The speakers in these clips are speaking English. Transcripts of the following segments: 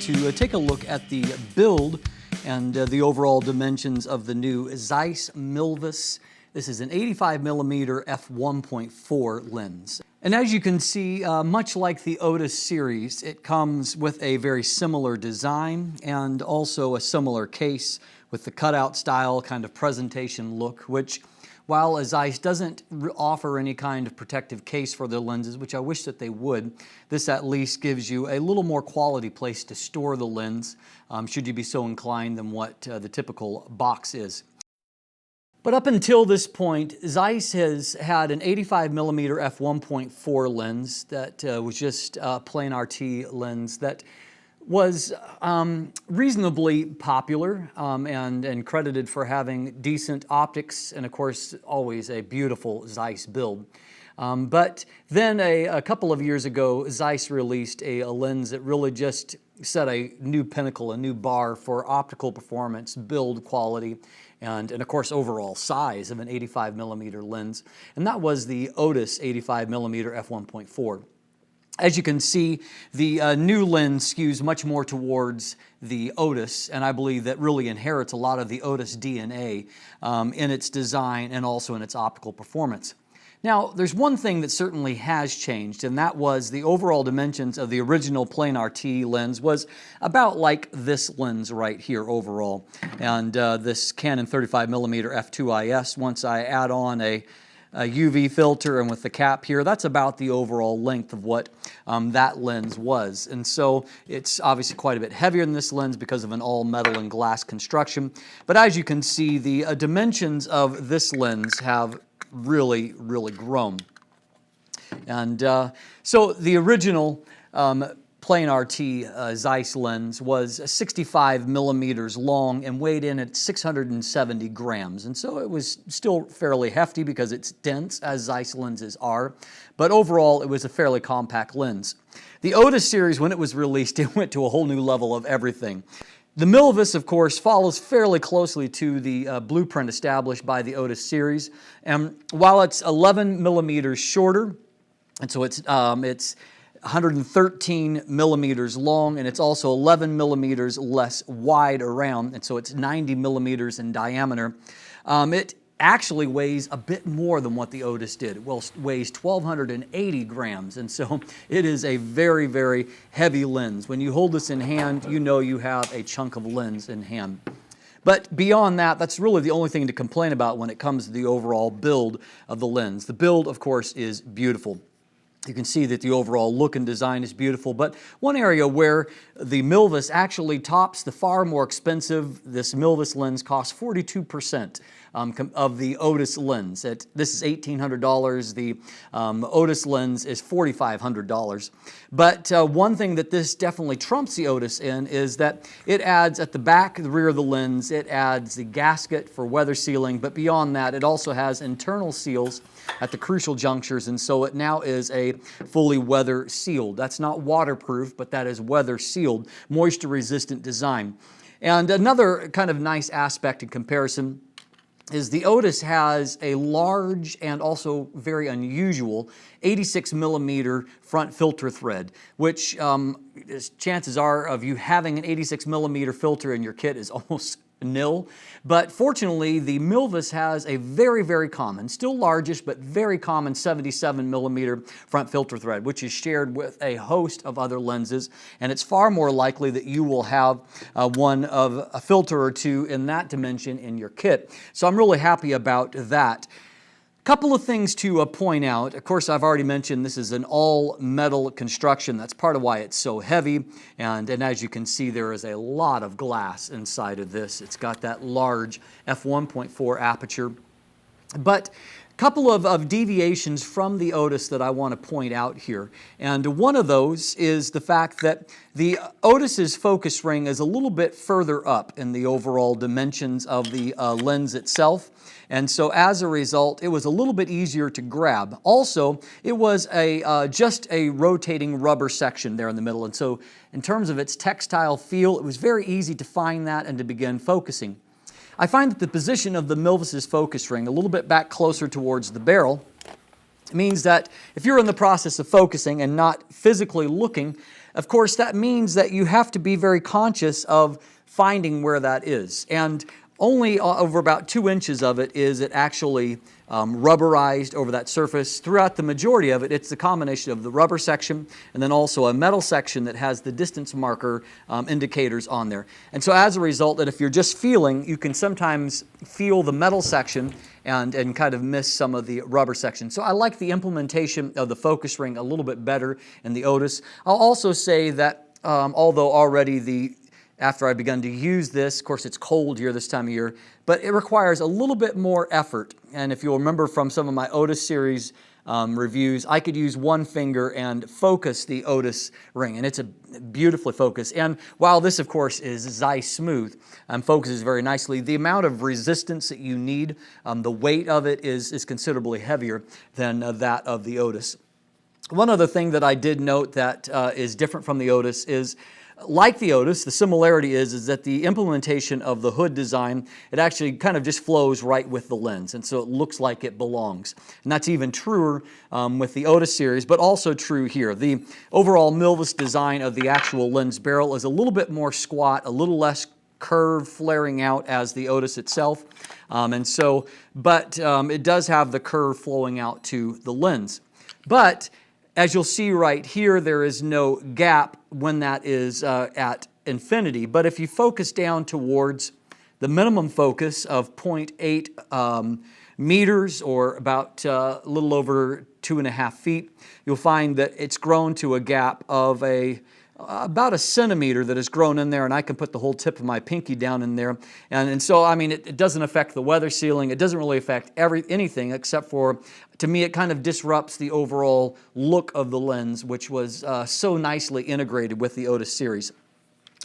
to take a look at the build and the overall dimensions of the new Zeiss Milvus. This is an 85mm f1.4 lens. And as you can see, much like the Otis series, it comes with a very similar design and also a similar case with the cutout style kind of presentation look, which while Zeiss doesn't offer any kind of protective case for their lenses, which I wish that they would, this at least gives you a little more quality place to store the lens, should you be so inclined, than what the typical box is. But up until this point, Zeiss has had an 85mm f1.4 lens that was just a plain RT lens that was reasonably popular and credited for having decent optics and, of course, always a beautiful Zeiss build. But then a couple of years ago, Zeiss released a lens that really just set a new pinnacle, a new bar for optical performance, build quality, and of course overall size of an 85mm lens, and that was the Otis 85mm f1.4. As you can see, the new lens skews much more towards the Otis, and I believe that really inherits a lot of the Otis DNA in its design and also in its optical performance. Now, there's one thing that certainly has changed, and that was the overall dimensions of the original plain RT lens was about like this lens right here overall. And this Canon 35mm f2.IS, once I add on a UV filter and with the cap here, that's about the overall length of what that lens was. And so it's obviously quite a bit heavier than this lens because of an all metal and glass construction. But as you can see, the dimensions of this lens have really grown. And so the original plain RT Zeiss lens was 65 millimeters long and weighed in at 670 grams. And so it was still fairly hefty because it's dense, as Zeiss lenses are. But overall, it was a fairly compact lens. The Otis series, when it was released, it went to a whole new level of everything. The Milvus, of course, follows fairly closely to the blueprint established by the Otis series. And while it's 11 millimeters shorter, and so it's 113 millimeters long, and it's also 11 millimeters less wide around, and so it's 90 millimeters in diameter. It actually weighs a bit more than what the Otis did. It weighs 1,280 grams, and so it is a very heavy lens. When you hold this in hand, you know you have a chunk of lens in hand. But beyond that, that's really the only thing to complain about when it comes to the overall build of the lens. The build, of course, is beautiful. You can see that the overall look and design is beautiful, but one area where the Milvus actually tops the far more expensive, this Milvus lens costs 42% of the Otis lens. This is $1,800, the Otis lens is $4,500. But one thing that this definitely trumps the Otis in is that it adds at the back, the rear of the lens, it adds the gasket for weather sealing, but beyond that, it also has internal seals at the crucial junctures, and so it now is a fully weather sealed. That's not waterproof, but that is weather sealed, moisture resistant design. And another kind of nice aspect in comparison is the Otis has a large and also very unusual 86 millimeter front filter thread, which chances are of you having an 86 millimeter filter in your kit is almost nil. But fortunately, the Milvus has a very common, still largish, but very common 77 millimeter front filter thread, which is shared with a host of other lenses, and it's far more likely that you will have one of a filter or two in that dimension in your kit. So I'm really happy about that. Couple of things to point out. Of course, I've already mentioned this is an all-metal construction. That's part of why it's so heavy. And as you can see, there is a lot of glass inside of this. It's got that large f1.4 aperture. But a couple of deviations from the Otis that I want to point out here. And one of those is the fact that the Otis's focus ring is a little bit further up in the overall dimensions of the lens itself. And so as a result, it was a little bit easier to grab. Also, it was just a rotating rubber section there in the middle. And so in terms of its textile feel, it was very easy to find that and to begin focusing. I find that the position of the Milvus's focus ring, a little bit back closer towards the barrel, means that if you're in the process of focusing and not physically looking, of course, that means that you have to be very conscious of finding where that is. And only over about 2 inches of it is it actually rubberized over that surface. Throughout the majority of it, it's the combination of the rubber section and then also a metal section that has the distance marker indicators on there. And so as a result, that if you're just feeling, you can sometimes feel the metal section and kind of miss some of the rubber section. So I like the implementation of the focus ring a little bit better in the Otis. I'll also say that although already after I've begun to use this, of course it's cold here this time of year, but it requires a little bit more effort. And if you'll remember from some of my Otis series reviews, I could use one finger and focus the Otis ring, and it's a beautifully focused. And while this, of course, is Zeiss Smooth, focuses very nicely, the amount of resistance that you need, the weight of it is considerably heavier than that of the Otis. One other thing that I did note that is different from the Otis is, like the Otis, the similarity is that the implementation of the hood design, it actually kind of just flows right with the lens, and so it looks like it belongs. And that's even truer with the Otis series, but also true here. The overall Milvus design of the actual lens barrel is a little bit more squat, a little less curve flaring out as the Otis itself. It does have the curve flowing out to the lens. But as you'll see right here, there is no gap when that is at infinity. But if you focus down towards the minimum focus of 0.8 meters, or about a little over 2.5 feet, you'll find that it's grown to a gap of about a centimeter that has grown in there, and I can put the whole tip of my pinky down in there. And so, I mean, it doesn't affect the weather sealing. It doesn't really affect anything except for, to me, it kind of disrupts the overall look of the lens, which was so nicely integrated with the Otis series.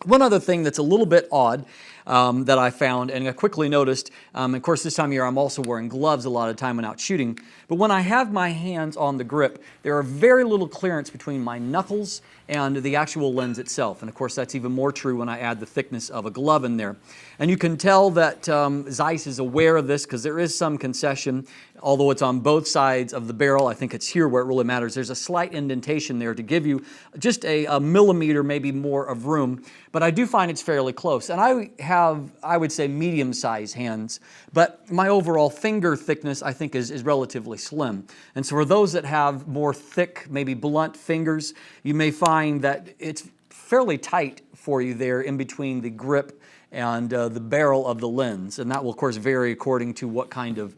One other thing that's a little bit odd that I found and I quickly noticed, of course this time of year I'm also wearing gloves a lot of the time when out shooting, but when I have my hands on the grip, there are very little clearance between my knuckles and the actual lens itself. And of course that's even more true when I add the thickness of a glove in there. And you can tell that Zeiss is aware of this because there is some concession, although it's on both sides of the barrel. I think it's here where it really matters. There's a slight indentation there to give you just a millimeter, maybe more of room, but I do find it's fairly close. And I would say medium-sized hands, but my overall finger thickness I think is relatively slim. And so for those that have more thick, maybe blunt fingers, you may find that it's fairly tight for you there in between the grip and the barrel of the lens. And that will of course vary according to what kind of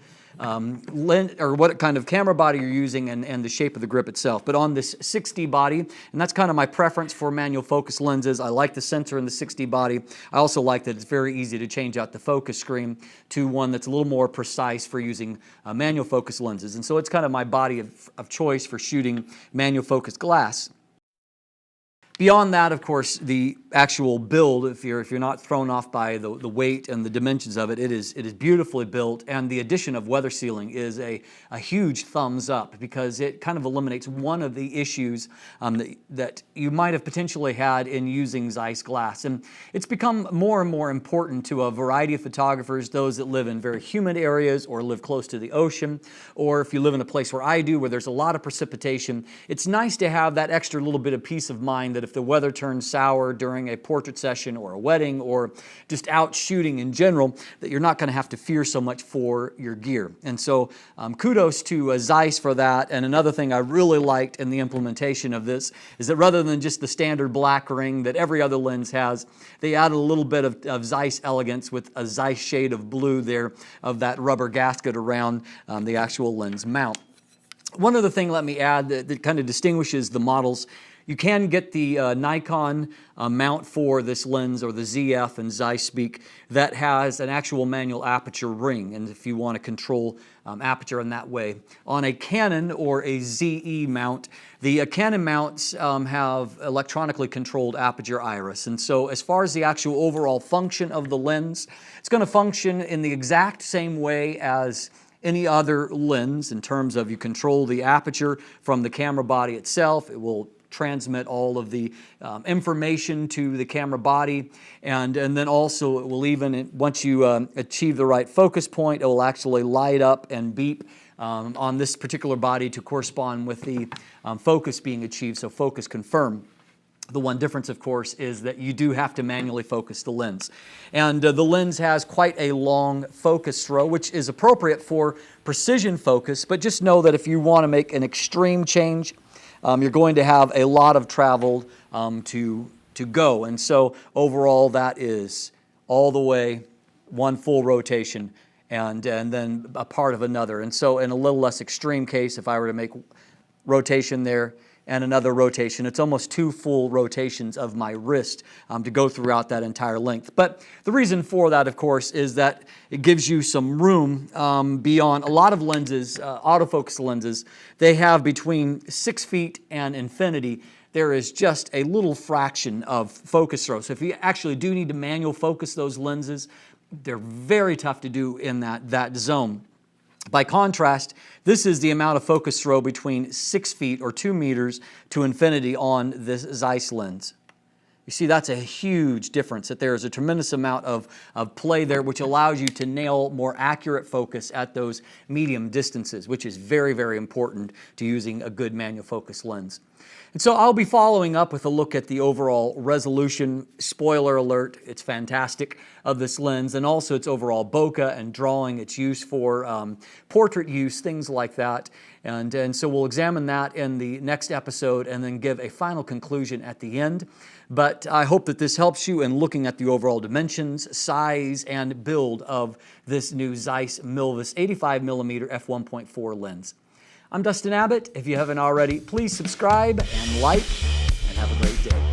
lens or what kind of camera body you're using and the shape of the grip itself. But on this 6D body, and that's kind of my preference for manual focus lenses, I like the sensor in the 6D body. I also like that it's very easy to change out the focus screen to one that's a little more precise for using manual focus lenses. And so it's kind of my body of choice for shooting manual focus glass. Beyond that, of course, the actual build, if you're not thrown off by the weight and the dimensions of it, it is beautifully built, and the addition of weather sealing is a huge thumbs up because it kind of eliminates one of the issues that you might have potentially had in using Zeiss glass. And it's become more and more important to a variety of photographers, those that live in very humid areas or live close to the ocean, or if you live in a place where I do, where there's a lot of precipitation. It's nice to have that extra little bit of peace of mind that if the weather turns sour during a portrait session or a wedding or just out shooting in general, that you're not going to have to fear so much for your gear. And so kudos to Zeiss for that. And another thing I really liked in the implementation of this is that rather than just the standard black ring that every other lens has, they added a little bit of Zeiss elegance with a Zeiss shade of blue there of that rubber gasket around the actual lens mount. One other thing let me add that kind of distinguishes the models. You can get the Nikon mount for this lens, or the ZF and Zeiss speak, that has an actual manual aperture ring, and if you want to control aperture in that way. On a Canon or a ZE mount, the Canon mounts have electronically controlled aperture iris, and so as far as the actual overall function of the lens, it's going to function in the exact same way as any other lens in terms of you control the aperture from the camera body itself. It will transmit all of the information to the camera body, and then also it will even, once you achieve the right focus point, it will actually light up and beep on this particular body to correspond with the focus being achieved, so focus confirm. The one difference, of course, is that you do have to manually focus the lens. And the lens has quite a long focus throw, which is appropriate for precision focus, but just know that if you want to make an extreme change, you're going to have a lot of travel to go. And so overall, that is all the way, one full rotation, and then a part of another. And so in a little less extreme case, if I were to make rotation there and another rotation, it's almost 2 full rotations of my wrist to go throughout that entire length. But the reason for that, of course, is that it gives you some room beyond a lot of lenses, autofocus lenses. They have between 6 feet and infinity. There is just a little fraction of focus throw. So if you actually do need to manual focus those lenses, they're very tough to do in that zone. By contrast, this is the amount of focus throw between 6 feet or 2 meters to infinity on this Zeiss lens. You see, that's a huge difference, that there is a tremendous amount of play there, which allows you to nail more accurate focus at those medium distances, which is very, very important to using a good manual focus lens. And so I'll be following up with a look at the overall resolution. Spoiler alert, it's fantastic, of this lens, and also its overall bokeh and drawing, its use for portrait use, things like that. And so we'll examine that in the next episode and then give a final conclusion at the end. But I hope that this helps you in looking at the overall dimensions, size, and build of this new Zeiss Milvus 85mm f1.4 lens. I'm Dustin Abbott. If you haven't already, please subscribe and like, and have a great day.